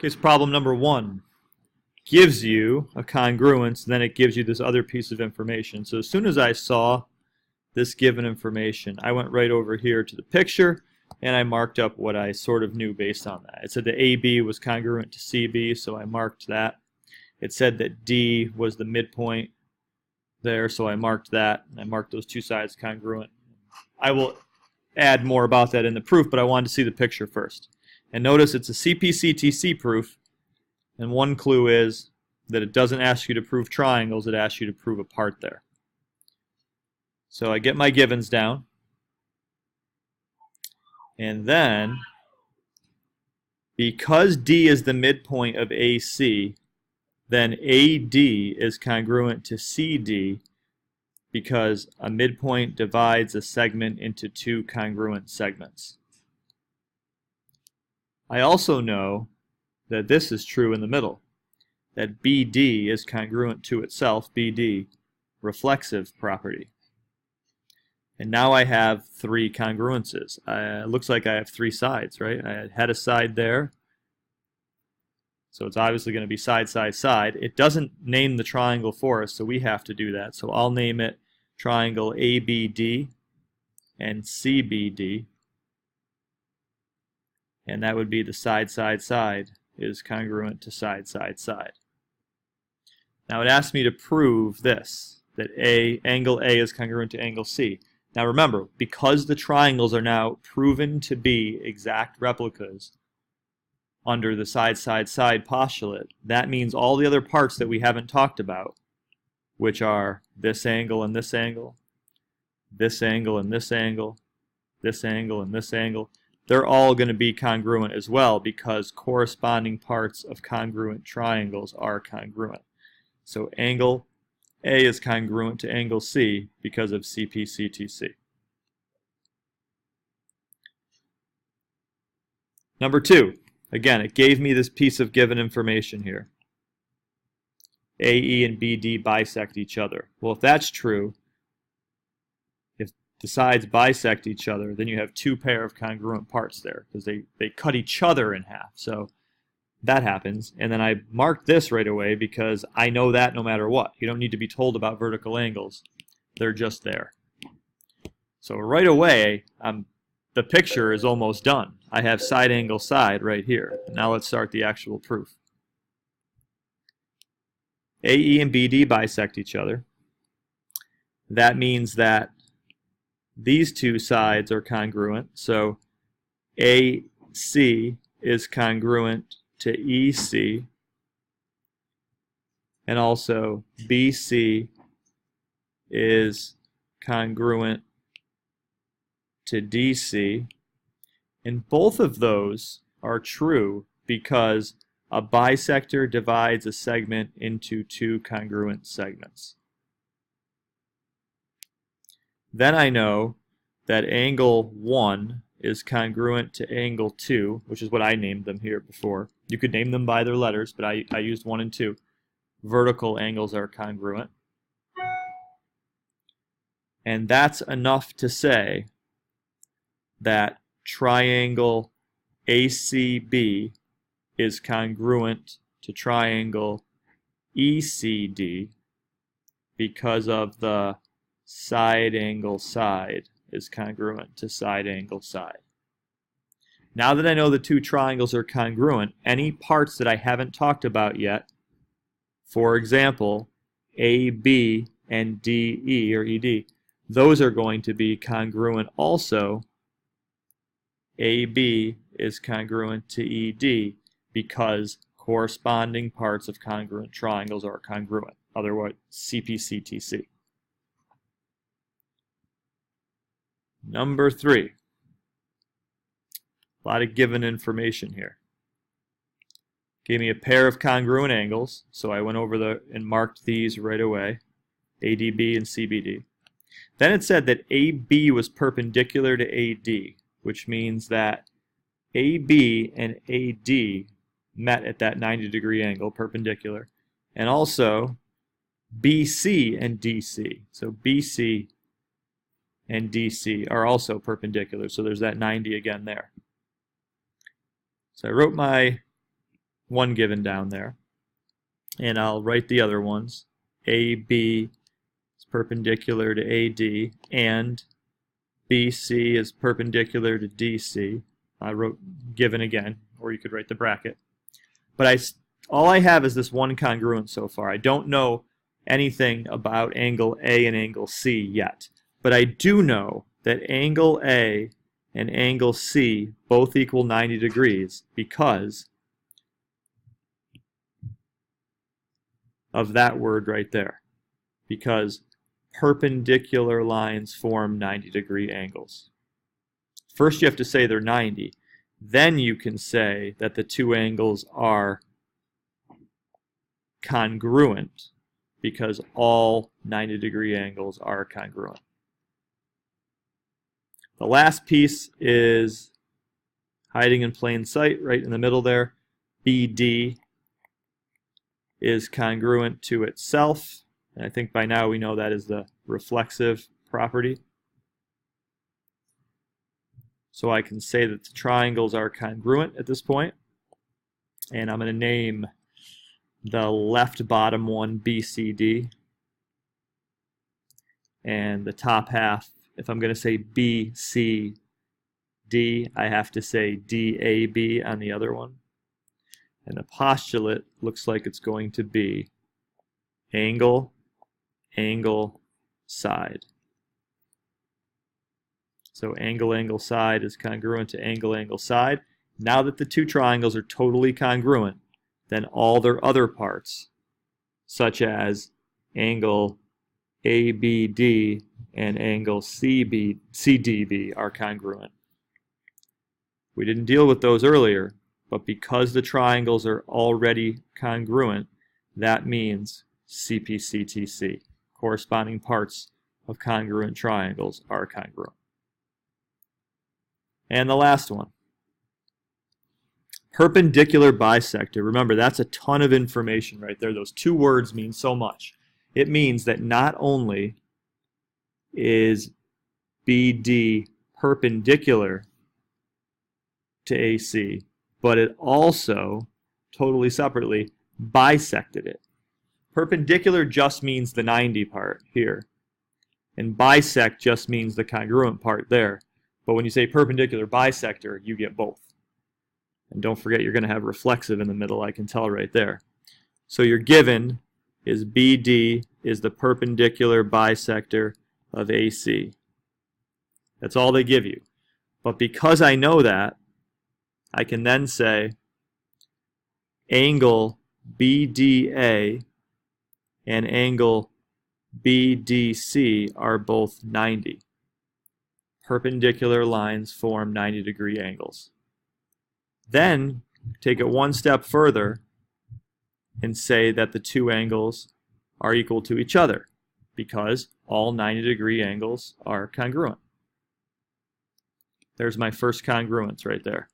Okay, so problem number 1 gives you a congruence, then it gives you this other piece of information. So as soon as I saw this given information, I went right over here to the picture and I marked up what I sort of knew based on that. It said that AB was congruent to CB, so I marked that. It said that D was the midpoint there, so I marked that. I marked those two sides congruent. I will add more about that in the proof, but I wanted to see the picture first. And notice it's a CP-CTC proof, and one clue is that it doesn't ask you to prove triangles, it asks you to prove a part there. So I get my givens down, and then because D is the midpoint of AC, then AD is congruent to CD because a midpoint divides a segment into two congruent segments. I also know that this is true in the middle, that BD is congruent to itself, BD, reflexive property. And now I have 3 congruences. It looks like I have 3 sides, right? I had a side there, so it's obviously going to be side, side, side. It doesn't name the triangle for us, so we have to do that. So I'll name it triangle ABD and CBD. And that would be the side, side, side is congruent to side, side, side. Now it asks me to prove this, that angle A is congruent to angle C. Now remember, because the triangles are now proven to be exact replicas under the side, side, side postulate, that means all the other parts that we haven't talked about, which are this angle and this angle, this angle and this angle, this angle and this angle, they're all going to be congruent as well because corresponding parts of congruent triangles are congruent. So angle A is congruent to angle C because of CP-CTC. Number 2, again, it gave me this piece of given information here. AE and BD bisect each other. Well, if that's true, if the sides bisect each other, then you have 2 pair of congruent parts there because they cut each other in half. So that happens. And then I marked this right away because I know that no matter what. You don't need to be told about vertical angles. They're just there. So right away, the picture is almost done. I have side angle side right here. Now let's start the actual proof. AE and BD bisect each other. That means that these 2 sides are congruent. So AC is congruent to EC, and also BC is congruent to DC, and both of those are true because a bisector divides a segment into 2 congruent segments. Then I know that angle 1 is congruent to angle 2, which is what I named them here before. You could name them by their letters, but I used 1 and 2. Vertical angles are congruent. And that's enough to say that triangle ACB is congruent to triangle ECD because of the side angle side is congruent to side angle side. Now that I know the 2 triangles are congruent, any parts that I haven't talked about yet, for example, AB and DE or ED, those are going to be congruent also. AB is congruent to ED because corresponding parts of congruent triangles are congruent, otherwise CP-CTC. Number 3. A lot of given information here. Gave me a pair of congruent angles, so I went over and marked these right away, ADB and CBD. Then it said that AB was perpendicular to AD, which means that AB and AD met at that 90-degree angle, perpendicular, and also BC and DC. So BC and DC are also perpendicular, so there's that 90 again there. So I wrote my one given down there. And I'll write the other ones. AB is perpendicular to AD, and BC is perpendicular to DC. I wrote given again, or you could write the bracket. But all I have is this one congruent so far. I don't know anything about angle A and angle C yet. But I do know that angle A and angle C both equal 90 degrees because of that word right there. Because perpendicular lines form 90-degree angles. First you have to say they're 90. Then you can say that the two angles are congruent because all 90-degree angles are congruent. The last piece is hiding in plain sight right in the middle there. BD is congruent to itself. And I think by now we know that is the reflexive property. So I can say that the triangles are congruent at this point. And I'm going to name the left bottom one BCD. And the top half, if I'm going to say BCD, I have to say DAB on the other one. And the postulate looks like it's going to be angle, angle, side. So angle, angle, side is congruent to angle, angle, side. Now that the two triangles are totally congruent, then all their other parts, such as angle ABD and angle CDB, are congruent. We didn't deal with those earlier, but because the triangles are already congruent, that means CPCTC. Corresponding parts of congruent triangles are congruent. And the last one. Perpendicular bisector. Remember, that's a ton of information right there. Those two words mean so much. It means that not only is BD perpendicular to AC, but it also, totally separately, bisected it. Perpendicular just means the 90 part here, and bisect just means the congruent part there. But when you say perpendicular bisector, you get both. And don't forget, you're going to have reflexive in the middle, I can tell right there. So your given is BD is the perpendicular bisector of AC. That's all they give you. But because I know that, I can then say angle BDA and angle BDC are both 90. Perpendicular lines form 90-degree angles. Then take it one step further and say that the two angles are equal to each other because all 90-degree angles are congruent. There's my first congruence right there.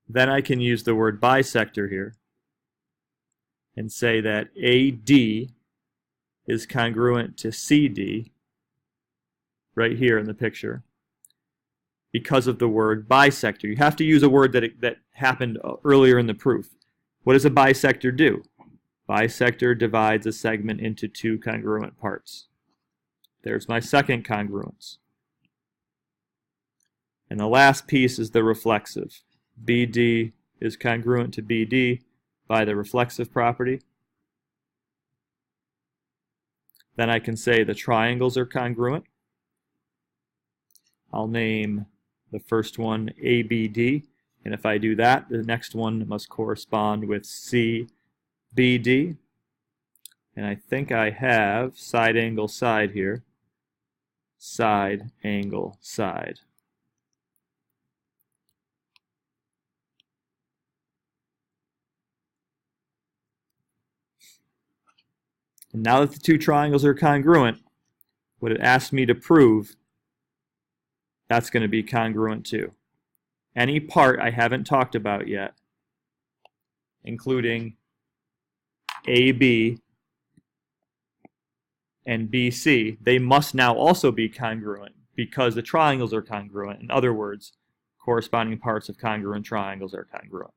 Then I can use the word bisector here and say that AD is congruent to CD right here in the picture because of the word bisector. You have to use a word that happened earlier in the proof. What does a bisector do? Bisector divides a segment into two congruent parts. There's my second congruence. And the last piece is the reflexive. BD is congruent to BD by the reflexive property. Then I can say the triangles are congruent. I'll name the first one ABD, and if I do that, the next one must correspond with CBD. And I think I have side angle side here. Side angle side. And now that the two triangles are congruent, what it asks me to prove, that's going to be congruent too. Any part I haven't talked about yet, including AB and BC, they must now also be congruent because the triangles are congruent. In other words, corresponding parts of congruent triangles are congruent.